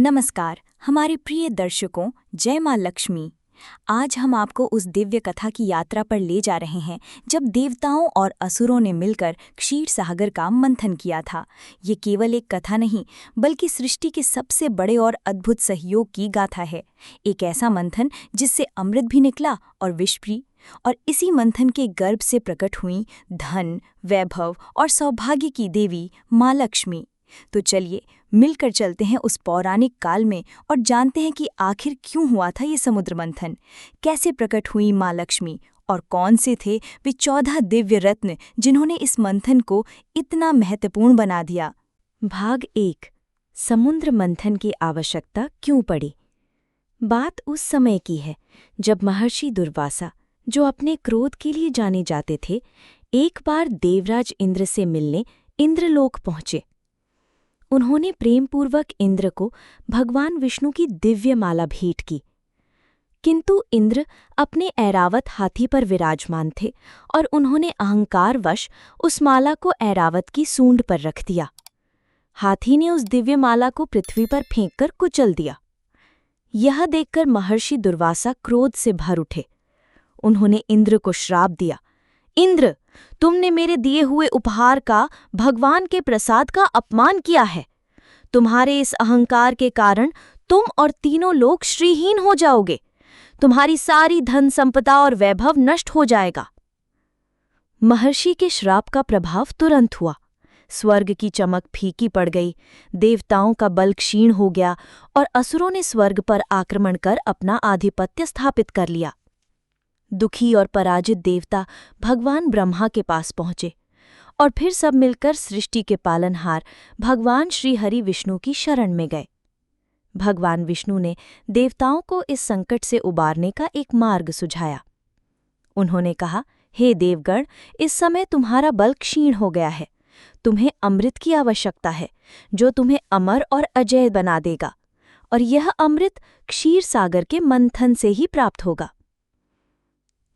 नमस्कार हमारे प्रिय दर्शकों, जय माँ लक्ष्मी। आज हम आपको उस दिव्य कथा की यात्रा पर ले जा रहे हैं जब देवताओं और असुरों ने मिलकर क्षीर सागर का मंथन किया था। ये केवल एक कथा नहीं बल्कि सृष्टि के सबसे बड़े और अद्भुत सहयोग की गाथा है। एक ऐसा मंथन जिससे अमृत भी निकला और विष भी। और इसी मंथन के गर्भ से प्रकट हुई धन, वैभव और सौभाग्य की देवी माँ लक्ष्मी। तो चलिए मिलकर चलते हैं उस पौराणिक काल में और जानते हैं कि आखिर क्यों हुआ था ये समुद्र मंथन, कैसे प्रकट हुई माँ लक्ष्मी और कौन से थे वे 14 दिव्य रत्न जिन्होंने इस मंथन को इतना महत्वपूर्ण बना दिया। भाग 1, समुद्र मंथन की आवश्यकता क्यों पड़ी। बात उस समय की है जब महर्षि दुर्वासा, जो अपने क्रोध के लिए जाने जाते थे, एक बार देवराज इंद्र से मिलने इंद्रलोक पहुंचे। उन्होंने प्रेमपूर्वक इंद्र को भगवान विष्णु की दिव्य माला भेंट की, किंतु इंद्र अपने ऐरावत हाथी पर विराजमान थे और उन्होंने अहंकारवश उस माला को ऐरावत की सूंड पर रख दिया। हाथी ने उस दिव्य माला को पृथ्वी पर फेंककर कुचल दिया। यह देखकर महर्षि दुर्वासा क्रोध से भर उठे। उन्होंने इंद्र को श्राप दिया, इंद्र, तुमने मेरे दिए हुए उपहार का, भगवान के प्रसाद का अपमान किया है। तुम्हारे इस अहंकार के कारण तुम और तीनों लोग श्रीहीन हो जाओगे। तुम्हारी सारी धन संपदा और वैभव नष्ट हो जाएगा। महर्षि के श्राप का प्रभाव तुरंत हुआ। स्वर्ग की चमक फीकी पड़ गई, देवताओं का बल क्षीण हो गया और असुरों ने स्वर्ग पर आक्रमण कर अपना आधिपत्य स्थापित कर लिया। दुखी और पराजित देवता भगवान ब्रह्मा के पास पहुंचे और फिर सब मिलकर सृष्टि के पालनहार भगवान श्री हरि विष्णु की शरण में गए। भगवान विष्णु ने देवताओं को इस संकट से उबारने का एक मार्ग सुझाया। उन्होंने कहा, हे देवगण, इस समय तुम्हारा बल क्षीण हो गया है। तुम्हें अमृत की आवश्यकता है जो तुम्हें अमर और अजेय बना देगा, और यह अमृत क्षीर सागर के मंथन से ही प्राप्त होगा।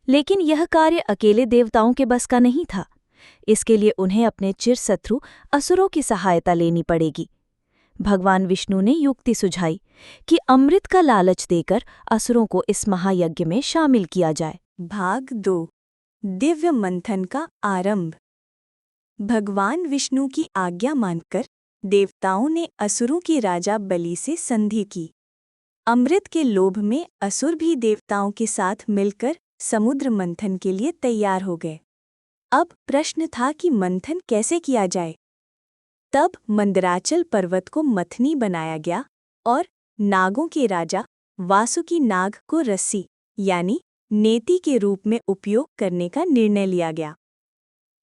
लेकिन यह कार्य अकेले देवताओं के बस का नहीं था। इसके लिए उन्हें अपने चिरशत्रु असुरों की सहायता लेनी पड़ेगी। भगवान विष्णु ने युक्ति सुझाई कि अमृत का लालच देकर असुरों को इस महायज्ञ में शामिल किया जाए। भाग 2, दिव्य मंथन का आरंभ। भगवान विष्णु की आज्ञा मानकर देवताओं ने असुरों के राजा बलि से संधि की। अमृत के लोभ में असुर भी देवताओं के साथ मिलकर समुद्र मंथन के लिए तैयार हो गए। अब प्रश्न था कि मंथन कैसे किया जाए। तब मंदराचल पर्वत को मथनी बनाया गया और नागों के राजा वासुकी नाग को रस्सी यानी नेति के रूप में उपयोग करने का निर्णय लिया गया।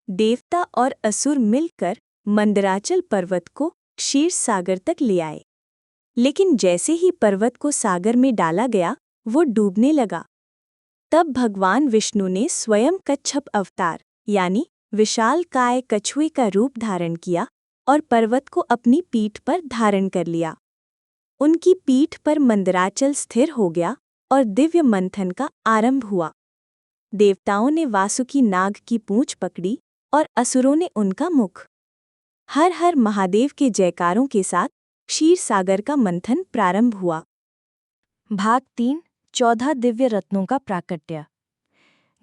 देवता और असुर मिलकर मंदराचल पर्वत को क्षीर सागर तक ले आए, लेकिन जैसे ही पर्वत को सागर में डाला गया वो डूबने लगा। तब भगवान विष्णु ने स्वयं कच्छप अवतार यानी विशालकाय कछुए का रूप धारण किया और पर्वत को अपनी पीठ पर धारण कर लिया। उनकी पीठ पर मंदराचल स्थिर हो गया और दिव्य मंथन का आरंभ हुआ। देवताओं ने वासुकी नाग की पूंछ पकड़ी और असुरों ने उनका मुख। हर हर महादेव के जयकारों के साथ क्षीर सागर का मंथन प्रारंभ हुआ। भाग 3, 14 दिव्य रत्नों का प्राकट्य।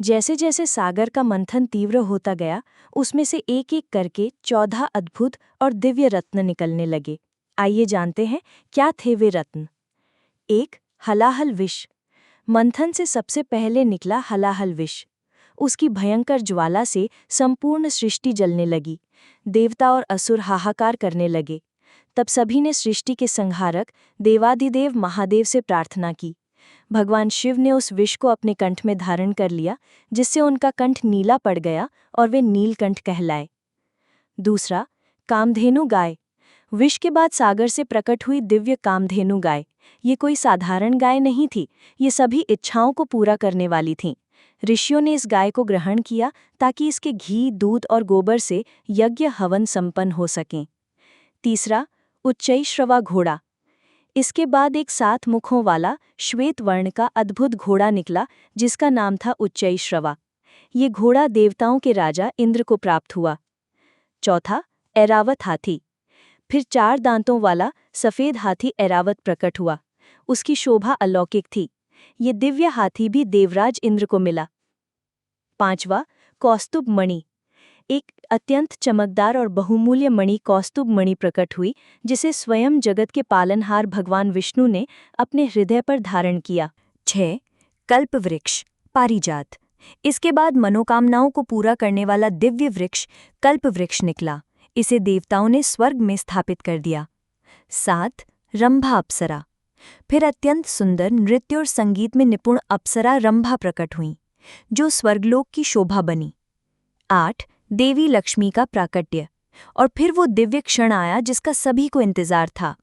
जैसे जैसे सागर का मंथन तीव्र होता गया, उसमें से एक एक करके 14 अद्भुत और दिव्य रत्न निकलने लगे। आइए जानते हैं क्या थे वे रत्न। 1. हलाहल विष। मंथन से सबसे पहले निकला हलाहल विष। उसकी भयंकर ज्वाला से संपूर्ण सृष्टि जलने लगी। देवता और असुर हाहाकार करने लगे। तब सभी ने सृष्टि के संहारक देवादिदेव महादेव से प्रार्थना की। भगवान शिव ने उस विष को अपने कंठ में धारण कर लिया, जिससे उनका कंठ नीला पड़ गया और वे नीलकंठ कहलाए। 2. कामधेनु गाय। विष के बाद सागर से प्रकट हुई दिव्य कामधेनु गाय। ये कोई साधारण गाय नहीं थी, ये सभी इच्छाओं को पूरा करने वाली थीं। ऋषियों ने इस गाय को ग्रहण किया ताकि इसके घी, दूध और गोबर से यज्ञ हवन संपन्न हो सकें। 3. उच्चैश्रवा घोड़ा। इसके बाद एक 7 मुखों वाला श्वेत वर्ण का अद्भुत घोड़ा निकला, जिसका नाम था उच्चैश्रवा। ये घोड़ा देवताओं के राजा इंद्र को प्राप्त हुआ। 4. ऐरावत हाथी। फिर 4 दांतों वाला सफ़ेद हाथी ऐरावत प्रकट हुआ। उसकी शोभा अलौकिक थी। ये दिव्य हाथी भी देवराज इंद्र को मिला। 5वां, कौस्तुभ मणि। एक अत्यंत चमकदार और बहुमूल्य मणि कौस्तुभ मणि प्रकट हुई, जिसे स्वयं जगत के पालनहार भगवान विष्णु ने अपने हृदय पर धारण किया। 6. कल्प वृक्ष पारिजात। इसके बाद मनोकामनाओं को पूरा करने वाला दिव्य वृक्ष कल्प वृक्ष निकला। इसे देवताओं ने स्वर्ग में स्थापित कर दिया। 7. रंभा अप्सरा। फिर अत्यंत सुंदर नृत्य और संगीत में निपुण अप्सरा रंभा प्रकट हुई, जो स्वर्गलोक की शोभा बनी। 8. देवी लक्ष्मी का प्राकट्य। और फिर वो दिव्य क्षण आया जिसका सभी को इंतजार था।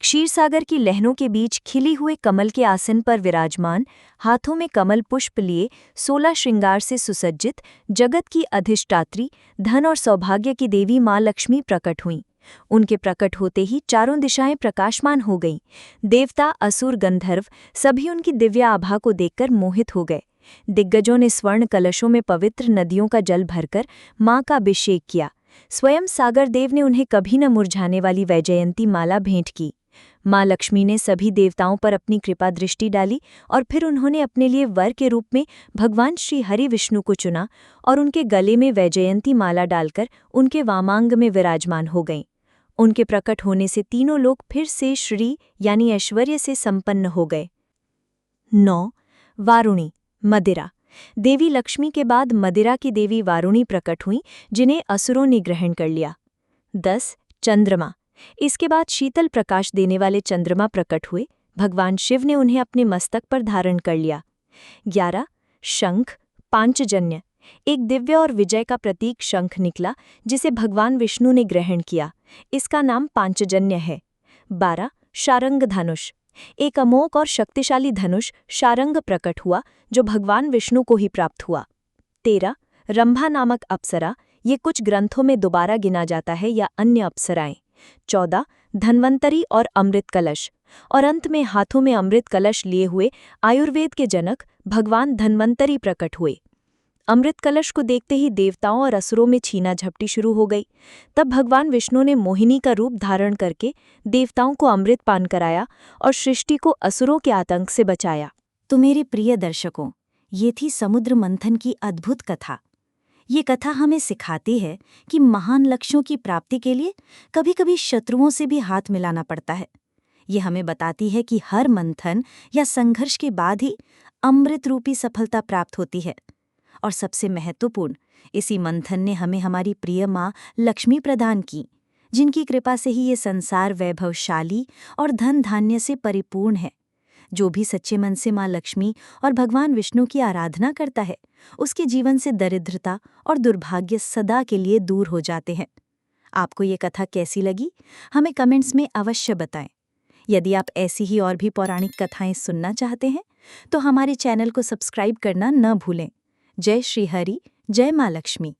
क्षीरसागर की लहरों के बीच खिली हुए कमल के आसन पर विराजमान, हाथों में कमल पुष्प लिए 16 श्रृंगार से सुसज्जित, जगत की अधिष्ठात्री, धन और सौभाग्य की देवी माँ लक्ष्मी प्रकट हुईं। उनके प्रकट होते ही चारों दिशाएं प्रकाशमान हो गईं। देवता, असुर, गंधर्व सभी उनकी दिव्य आभा को देखकर मोहित हो गए। दिग्गजों ने स्वर्ण कलशों में पवित्र नदियों का जल भरकर माँ का अभिषेक किया। स्वयं सागर देव ने उन्हें कभी न मुरझाने वाली वैजयंती माला भेंट की। माँ लक्ष्मी ने सभी देवताओं पर अपनी कृपा दृष्टि डाली और फिर उन्होंने अपने लिए वर के रूप में भगवान श्री हरि विष्णु को चुना और उनके गले में वैजयंती माला डालकर उनके वामांग में विराजमान हो गईं। उनके प्रकट होने से तीनों लोग फिर से श्री यानी ऐश्वर्य से संपन्न हो गए। 9. वारुणी मदिरा। देवी लक्ष्मी के बाद मदिरा की देवी वारुणी प्रकट हुई, जिन्हें असुरों ने ग्रहण कर लिया। 10. चंद्रमा। इसके बाद शीतल प्रकाश देने वाले चंद्रमा प्रकट हुए। भगवान शिव ने उन्हें अपने मस्तक पर धारण कर लिया। 11. शंख पांचजन्य। एक दिव्य और विजय का प्रतीक शंख निकला, जिसे भगवान विष्णु ने ग्रहण किया। इसका नाम पांचजन्य है। 12. शारंग धनुष। एक अमोघ और शक्तिशाली धनुष शारंग प्रकट हुआ, जो भगवान विष्णु को ही प्राप्त हुआ। 13. रंभा नामक अप्सरा। ये कुछ ग्रंथों में दोबारा गिना जाता है या अन्य अप्सराएं। 14. धन्वंतरी और अमृत कलश। और अंत में हाथों में अमृत कलश लिए हुए आयुर्वेद के जनक भगवान धन्वंतरी प्रकट हुए। अमृत कलश को देखते ही देवताओं और असुरों में छीना झपटी शुरू हो गई। तब भगवान विष्णु ने मोहिनी का रूप धारण करके देवताओं को अमृत पान कराया और सृष्टि को असुरों के आतंक से बचाया। तो मेरे प्रिय दर्शकों, ये थी समुद्र मंथन की अद्भुत कथा। ये कथा हमें सिखाती है कि महान लक्ष्यों की प्राप्ति के लिए कभी-कभी शत्रुओं से भी हाथ मिलाना पड़ता है। ये हमें बताती है कि हर मंथन या संघर्ष के बाद ही अमृत रूपी सफलता प्राप्त होती है। और सबसे महत्वपूर्ण, इसी मंथन ने हमें हमारी प्रिय माँ लक्ष्मी प्रदान की, जिनकी कृपा से ही ये संसार वैभवशाली और धन धान्य से परिपूर्ण है। जो भी सच्चे मन से माँ लक्ष्मी और भगवान विष्णु की आराधना करता है, उसके जीवन से दरिद्रता और दुर्भाग्य सदा के लिए दूर हो जाते हैं। आपको ये कथा कैसी लगी, हमें कमेंट्स में अवश्य बताएं। यदि आप ऐसी ही और भी पौराणिक कथाएं सुनना चाहते हैं, तो हमारे चैनल को सब्सक्राइब करना न भूलें। जय श्री हरि, जय माँ लक्ष्मी।